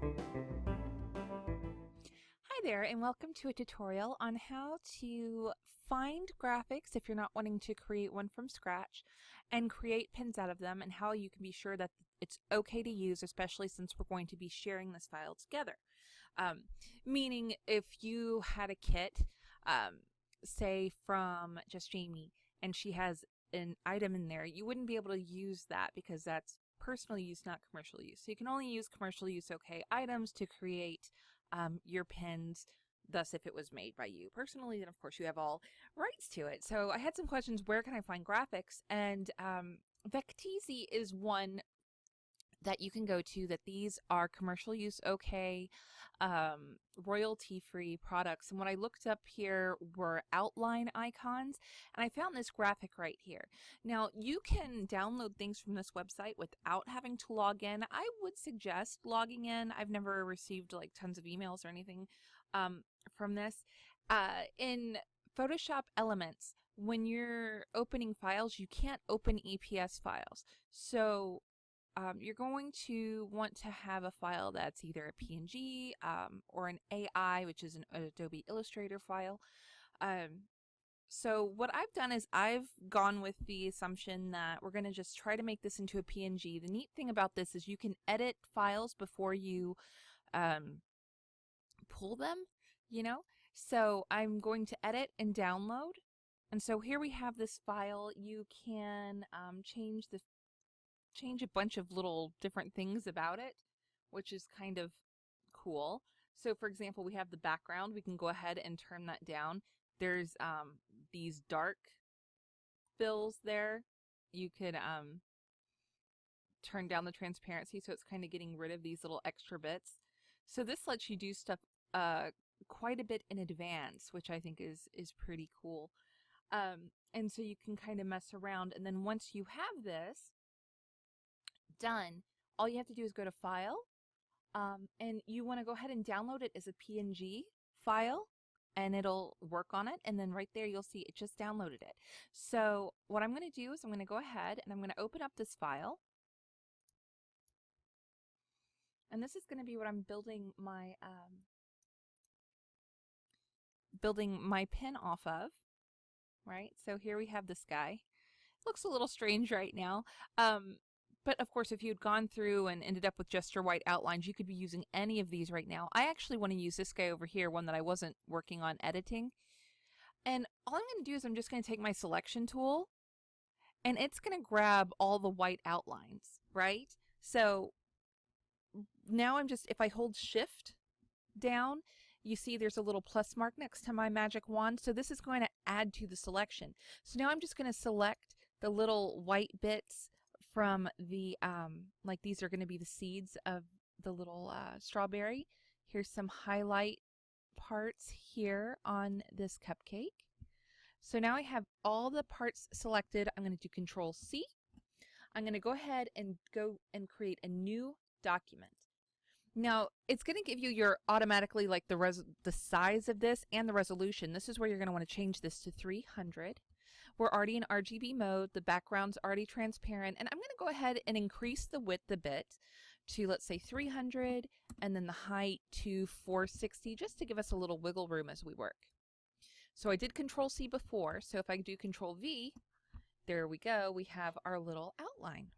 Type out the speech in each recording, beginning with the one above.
Hi there, and welcome to a tutorial on how to find graphics if you're not wanting to create one from scratch and create pins out of them, and how you can be sure that it's okay to use, especially since we're going to be sharing this file together. Meaning if you had a kit, say from Just Jamie, and she has an item in there, you wouldn't be able to use that because that's personal use, not commercial use. So you can only use commercial use okay items to create your pins. Thus, if it was made by you personally, then of course you have all rights to it. So I had some questions: where can I find graphics? And Vecteezy is one that you can go to, that these are commercial use okay, royalty free products. And what I looked up here were outline icons, and I found this graphic right here. Now you can download things from this website without having to log in. I would suggest logging in. I've never received like tons of emails or anything from this. In Photoshop Elements, when you're opening files, you can't open EPS files. So you're going to want to have a file that's either a PNG or an AI, which is an Adobe Illustrator file. So what I've done is I've gone with the assumption that we're going to just try to make this into a PNG. The neat thing about this is you can edit files before you pull them, you know. So I'm going to edit and download. And so here we have this file. You can change a bunch of little different things about it, which is kind of cool. So for example, we have the background. We can go ahead and turn that down. There's these dark fills there. You could turn down the transparency, so it's kind of getting rid of these little extra bits. So this lets you do stuff quite a bit in advance, which I think is pretty cool. And so you can kind of mess around, and then once you have this done, all you have to do is go to File, and you want to go ahead and download it as a PNG file, and it'll work on it. And then right there you'll see it just downloaded it. So what I'm going to do is I'm going to go ahead and I'm going to open up this file, and this is going to be what I'm building my pin off of. Right, so here we have this guy. Looks a little strange right now. But of course, if you had gone through and ended up with just your white outlines, you could be using any of these right now. I actually want to use this guy over here, one that I wasn't working on editing. And all I'm going to do is I'm just going to take my selection tool, and it's going to grab all the white outlines, right? So now if I hold Shift down, you see there's a little plus mark next to my magic wand. So this is going to add to the selection. So now I'm just going to select the little white bits from the, like these are going to be the seeds of the little strawberry. Here's some highlight parts here on this cupcake. So now I have all the parts selected. I'm going to do Control C. I'm going to go ahead and create a new document. Now it's going to give you your automatically like the size of this and the resolution. This is where you're going to want to change this to 300. We're already in RGB mode. The background's already transparent, and I'm going to go ahead and increase the width a bit to, let's say, 300, and then the height to 460, just to give us a little wiggle room as we work. So I did Control C before, so if I do Control V, there we go. We have our little outline.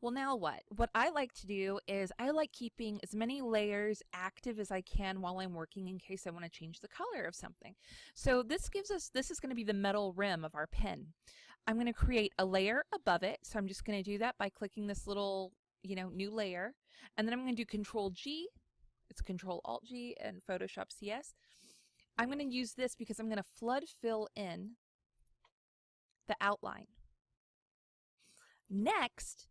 Well, now what? What I like to do is I like keeping as many layers active as I can while I'm working in case I want to change the color of something. So this is going to be the metal rim of our pen. I'm going to create a layer above it. So I'm just going to do that by clicking this little, new layer. And then I'm going to do Control G. It's Control Alt G and Photoshop CS. I'm going to use this because I'm going to flood fill in the outline. Next,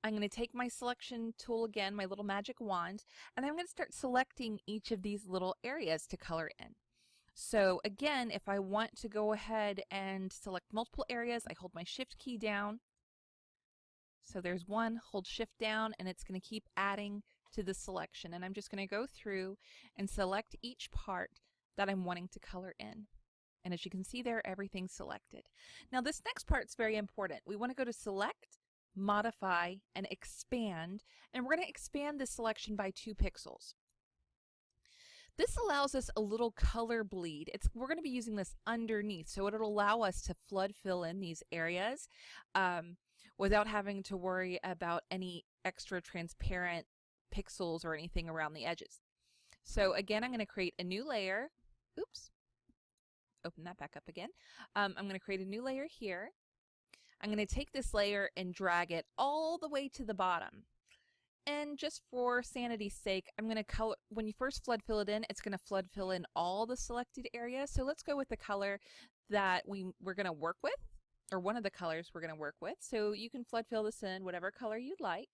I'm going to take my selection tool again, my little magic wand, and I'm going to start selecting each of these little areas to color in. So again, if I want to go ahead and select multiple areas, I hold my Shift key down. So there's one, hold Shift down, and it's going to keep adding to the selection. And I'm just going to go through and select each part that I'm wanting to color in. And as you can see there, everything's selected. Now this next part is very important. We want to go to Select, modify, and expand, and we're going to expand this selection by 2 pixels. This allows us a little color bleed. We're going to be using this underneath, so it'll allow us to flood fill in these areas without having to worry about any extra transparent pixels or anything around the edges. So again, I'm going to create a new layer. Oops. Open that back up again. I'm going to create a new layer here. I'm going to take this layer and drag it all the way to the bottom. And just for sanity's sake, I'm going to color, when you first flood fill it in, it's going to flood fill in all the selected areas. So let's go with the color that we're going to work with, or one of the colors we're going to work with. So you can flood fill this in whatever color you'd like.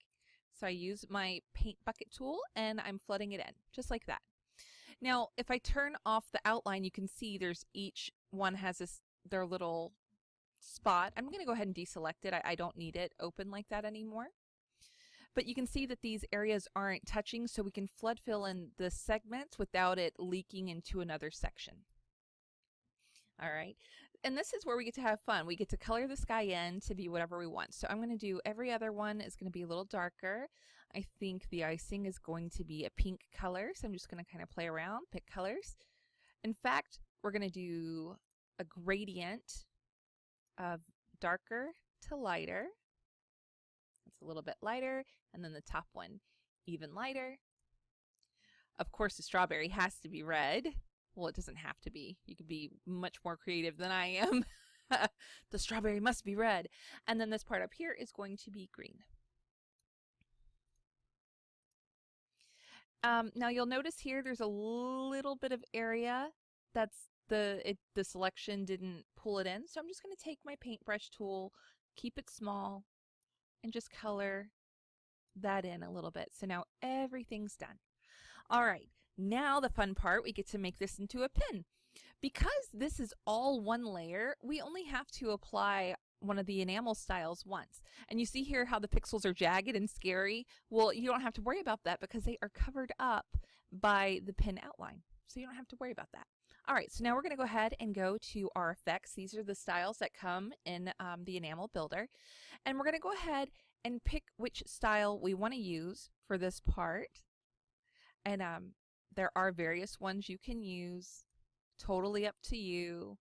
So I use my paint bucket tool and I'm flooding it in, just like that. Now, if I turn off the outline, you can see each one has their little spot. I'm going to go ahead and deselect it. I don't need it open like that anymore. But you can see that these areas aren't touching, so we can flood fill in the segments without it leaking into another section. All right, and this is where we get to have fun. We get to color the sky in to be whatever we want. So I'm going to do every other one is going to be a little darker. I think the icing is going to be a pink color, so I'm just going to kind of play around, pick colors. In fact, we're going to do a gradient of darker to lighter. It's a little bit lighter, and then the top one even lighter. Of course, the strawberry has to be red. Well, it doesn't have to be. You could be much more creative than I am. The strawberry must be red. And then this part up here is going to be green. Now you'll notice here there's a little bit of area that's the selection didn't pull it in. So I'm just going to take my paintbrush tool, keep it small, and just color that in a little bit. So now everything's done. All right, now the fun part, we get to make this into a pin. Because this is all one layer, we only have to apply one of the enamel styles once. And you see here how the pixels are jagged and scary. Well, you don't have to worry about that because they are covered up by the pin outline. So you don't have to worry about that. All right, so now we're going to go ahead and go to our effects. These are the styles that come in the enamel builder. And we're going to go ahead and pick which style we want to use for this part. And there are various ones you can use. Totally up to you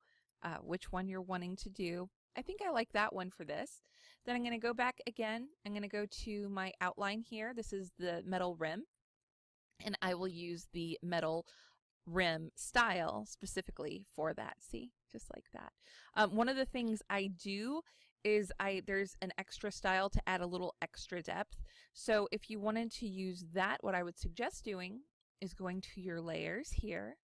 which one you're wanting to do. I think I like that one for this. Then I'm going to go back again. I'm going to go to my outline here. This is the metal rim. And I will use the metal rim style specifically for that. See, just like that. One of the things I do is there's an extra style to add a little extra depth. So if you wanted to use that, what I would suggest doing is going to your layers here.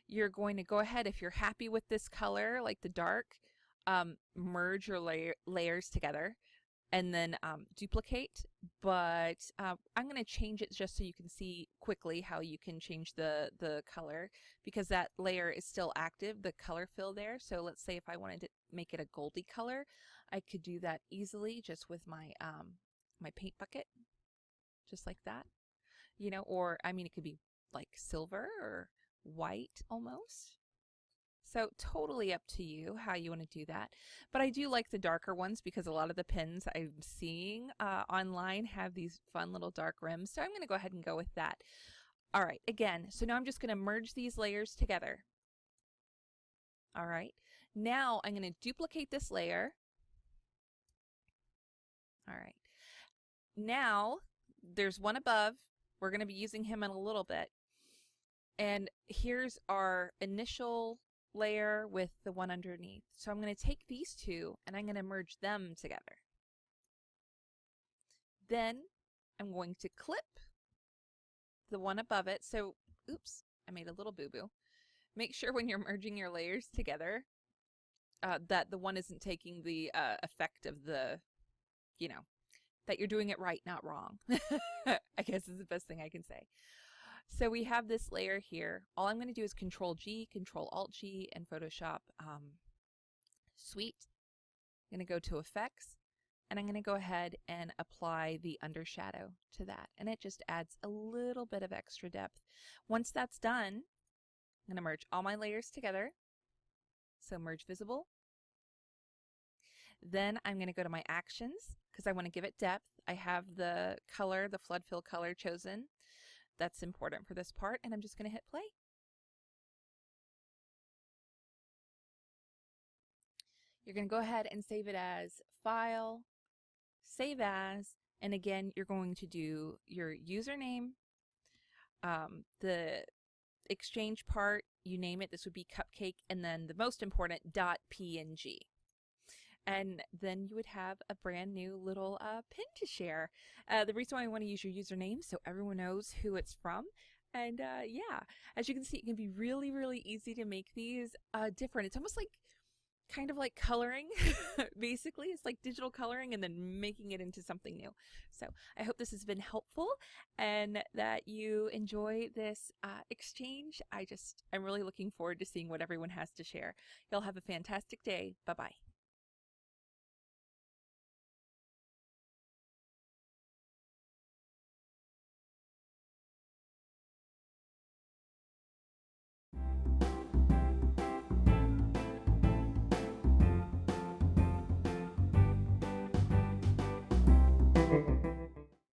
You're going to go ahead, if you're happy with this color, like the dark, merge your layers together and then duplicate. But I'm going to change it just so you can see quickly how you can change the color, because that layer is still active, the color fill there. So let's say if I wanted to make it a goldy color, I could do that easily just with my my paint bucket, just like that, you know, or I mean it could be like silver or white almost. So totally up to you how you want to do that. But I do like the darker ones because a lot of the pins I'm seeing online have these fun little dark rims. So I'm going to go ahead and go with that. All right, again, so now I'm just going to merge these layers together. All right, now I'm going to duplicate this layer. All right, now there's one above. We're going to be using him in a little bit. And here's our initial layer with the one underneath. So I'm going to take these two and I'm going to merge them together. Then I'm going to clip the one above it. So, oops, I made a little boo-boo. Make sure when you're merging your layers together that the one isn't taking the effect of the, you know, that you're doing it right, not wrong. I guess is the best thing I can say. So we have this layer here. All I'm going to do is Control G, Control Alt G, and Photoshop Suite. I'm going to go to Effects, and I'm going to go ahead and apply the undershadow to that. And it just adds a little bit of extra depth. Once that's done, I'm going to merge all my layers together. So Merge Visible. Then I'm going to go to my actions because I want to give it depth. I have the color, the flood fill color chosen. That's important for this part, and I'm just going to hit play. You're going to go ahead and save it as File, Save As, and again, you're going to do your username, the exchange part, you name it, this would be Cupcake, and then the most important, .png. And then you would have a brand new little pin to share. The reason why I want to use your username so everyone knows who it's from. And yeah, as you can see, it can be really, really easy to make these different. It's almost like kind of like coloring. Basically, it's like digital coloring and then making it into something new. So I hope this has been helpful and that you enjoy this exchange. I'm really looking forward to seeing what everyone has to share. Y'all have a fantastic day. Bye-bye.